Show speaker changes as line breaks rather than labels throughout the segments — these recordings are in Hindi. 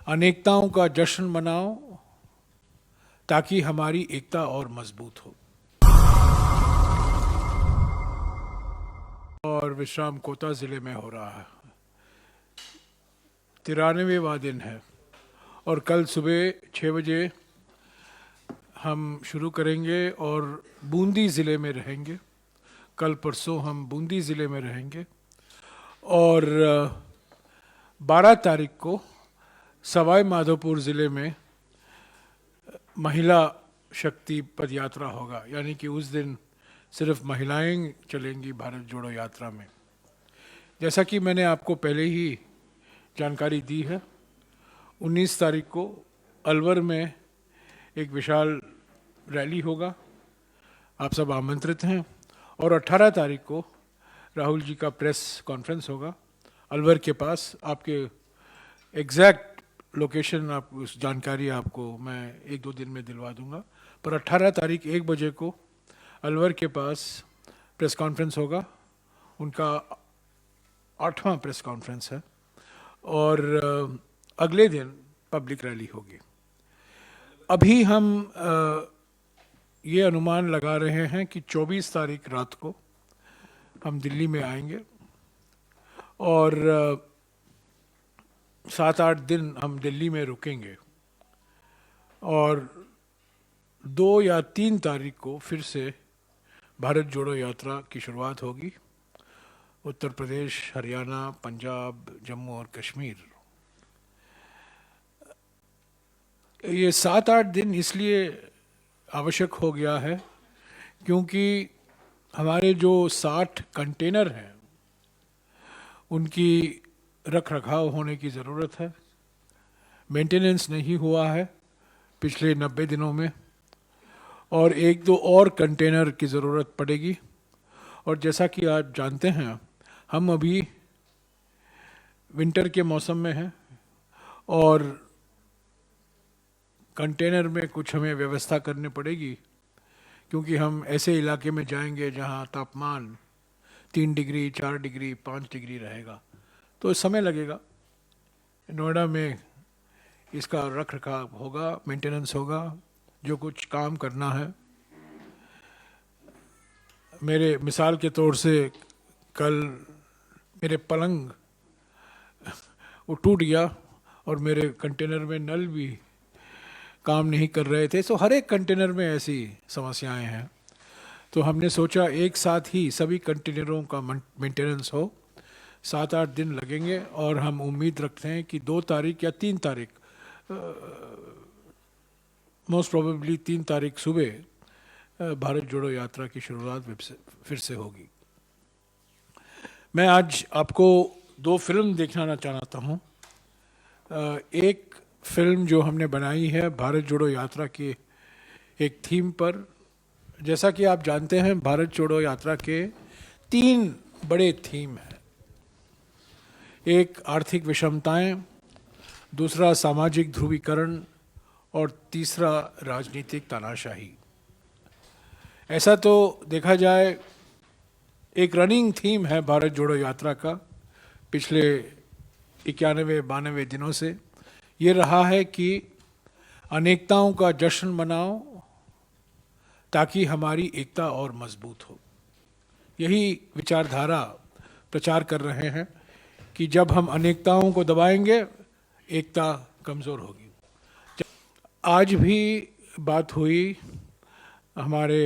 अनेकताओं का जश्न मनाओ ताकि हमारी एकता और मजबूत हो। और विश्राम कोटा ज़िले में हो रहा है। 93वां दिन है और कल सुबह 6 बजे हम शुरू करेंगे और बूंदी ज़िले में रहेंगे। कल परसों हम बूंदी ज़िले में रहेंगे और 12 तारीख को सवाई माधोपुर ज़िले में महिला शक्ति पद यात्रा होगा, यानी कि उस दिन सिर्फ महिलाएं चलेंगी भारत जोड़ो यात्रा में। जैसा कि मैंने आपको पहले ही जानकारी दी है, 19 तारीख को अलवर में एक विशाल रैली होगा, आप सब आमंत्रित हैं। और 18 तारीख को राहुल जी का प्रेस कॉन्फ्रेंस होगा अलवर के पास। आपके एग्जैक्ट लोकेशन, आप उस जानकारी आपको मैं 1-2 दिन में दिलवा दूंगा, पर 18 तारीख 1 बजे को अलवर के पास प्रेस कॉन्फ्रेंस होगा। उनका 8वां प्रेस कॉन्फ्रेंस है और अगले दिन पब्लिक रैली होगी। अभी हम ये अनुमान लगा रहे हैं कि 24 तारीख रात को हम दिल्ली में आएंगे और 7-8 दिन हम दिल्ली में रुकेंगे और 2 या 3 तारीख को फिर से भारत जोड़ो यात्रा की शुरुआत होगी। उत्तर प्रदेश, हरियाणा, पंजाब, जम्मू और कश्मीर। ये 7-8 दिन इसलिए आवश्यक हो गया है क्योंकि हमारे जो 60 कंटेनर हैं उनकी रख रखाव होने की ज़रूरत है। मेंटेनेंस नहीं हुआ है पिछले 90 दिनों में और 1-2 और कंटेनर की ज़रूरत पड़ेगी। और जैसा कि आप जानते हैं, हम अभी विंटर के मौसम में हैं और कंटेनर में कुछ हमें व्यवस्था करनी पड़ेगी क्योंकि हम ऐसे इलाके में जाएंगे जहां तापमान 3 डिग्री, 4 डिग्री, 5 डिग्री रहेगा, तो समय लगेगा। नोएडा में इसका रख रखाव होगा, मेंटेनेंस होगा, जो कुछ काम करना है। मेरे मिसाल के तौर से कल मेरे पलंग वो टूट गया और मेरे कंटेनर में नल भी काम नहीं कर रहे थे। सो हर एक कंटेनर में ऐसी समस्याएं हैं, तो हमने सोचा एक साथ ही सभी कंटेनरों का मेंटेनेंस हो। 7-8 दिन लगेंगे और हम उम्मीद रखते हैं कि 2 तारीख या 3 तारीख, मोस्ट प्रोबेबली 3 तारीख सुबह भारत जोड़ो यात्रा की शुरुआत फिर से होगी। मैं आज आपको 2 फिल्म दिखाना चाहता हूँ। एक फिल्म जो हमने बनाई है भारत जोड़ो यात्रा के एक थीम पर। जैसा कि आप जानते हैं, भारत जोड़ो यात्रा के 3 बड़े थीम हैं। एक आर्थिक विषमताएं, दूसरा सामाजिक ध्रुवीकरण और तीसरा राजनीतिक तानाशाही। ऐसा तो देखा जाए एक रनिंग थीम है भारत जोड़ो यात्रा का पिछले 91-92 दिनों से। ये रहा है कि अनेकताओं का जश्न मनाओ ताकि हमारी एकता और मजबूत हो। यही विचारधारा प्रचार कर रहे हैं कि जब हम अनेकताओं को दबाएंगे, एकता कमज़ोर होगी। आज भी बात हुई हमारे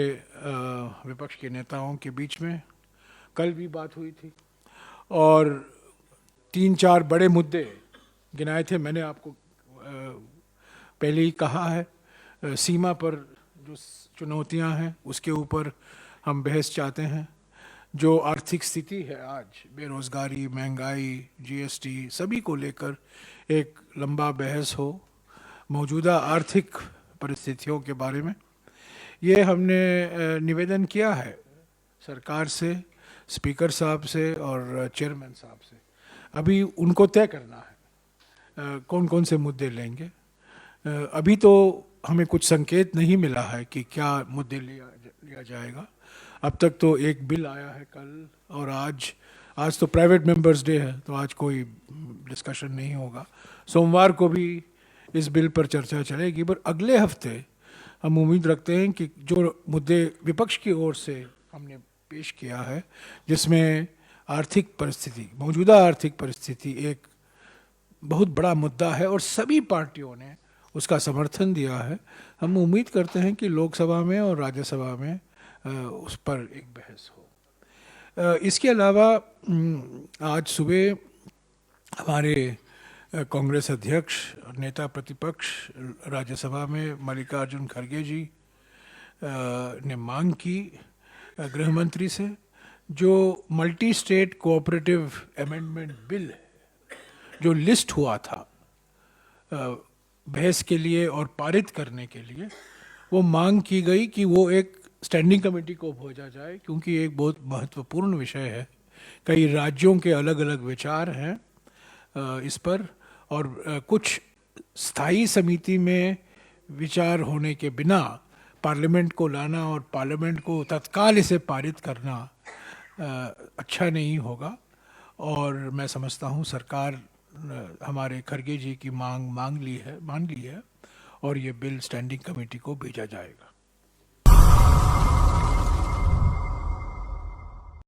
विपक्ष के नेताओं के बीच में, कल भी बात हुई थी और 3-4 बड़े मुद्दे गिनाए थे। मैंने आपको पहले ही कहा है, सीमा पर जो चुनौतियां हैं उसके ऊपर हम बहस चाहते हैं। जो आर्थिक स्थिति है आज, बेरोज़गारी, महंगाई, जीएसटी, सभी को लेकर एक लंबा बहस हो। मौजूदा आर्थिक परिस्थितियों के बारे में ये हमने निवेदन किया है सरकार से, स्पीकर साहब से और चेयरमैन साहब से। अभी उनको तय करना है कौन कौन से मुद्दे लेंगे। अभी तो हमें कुछ संकेत नहीं मिला है कि क्या मुद्दे लिया जाएगा। अब तक तो एक बिल आया है कल और आज आज तो प्राइवेट मेंबर्स डे है, तो आज कोई डिस्कशन नहीं होगा। सोमवार को भी इस बिल पर चर्चा चलेगी, पर अगले हफ्ते हम उम्मीद रखते हैं कि जो मुद्दे विपक्ष की ओर से हमने पेश किया है, जिसमें आर्थिक परिस्थिति, मौजूदा आर्थिक परिस्थिति एक बहुत बड़ा मुद्दा है और सभी पार्टियों ने उसका समर्थन दिया है, हम उम्मीद करते हैं कि लोकसभा में और राज्यसभा में उस पर एक बहस हो। इसके अलावा आज सुबह हमारे कांग्रेस अध्यक्ष और नेता प्रतिपक्ष राज्यसभा में मल्लिकार्जुन खड़गे जी ने मांग की गृह मंत्री से, जो multi state cooperative amendment bill जो लिस्ट हुआ था बहस के लिए और पारित करने के लिए, वो मांग की गई कि वो एक स्टैंडिंग कमेटी को भेजा जाए, क्योंकि एक बहुत महत्वपूर्ण विषय है। कई राज्यों के अलग अलग विचार हैं इस पर, और कुछ स्थायी समिति में विचार होने के बिना पार्लियामेंट को लाना और पार्लियामेंट को तत्काल इसे पारित करना अच्छा नहीं होगा। और मैं समझता हूँ सरकार हमारे खड़गे जी की मान ली है और ये बिल स्टैंडिंग कमेटी को भेजा जाएगा।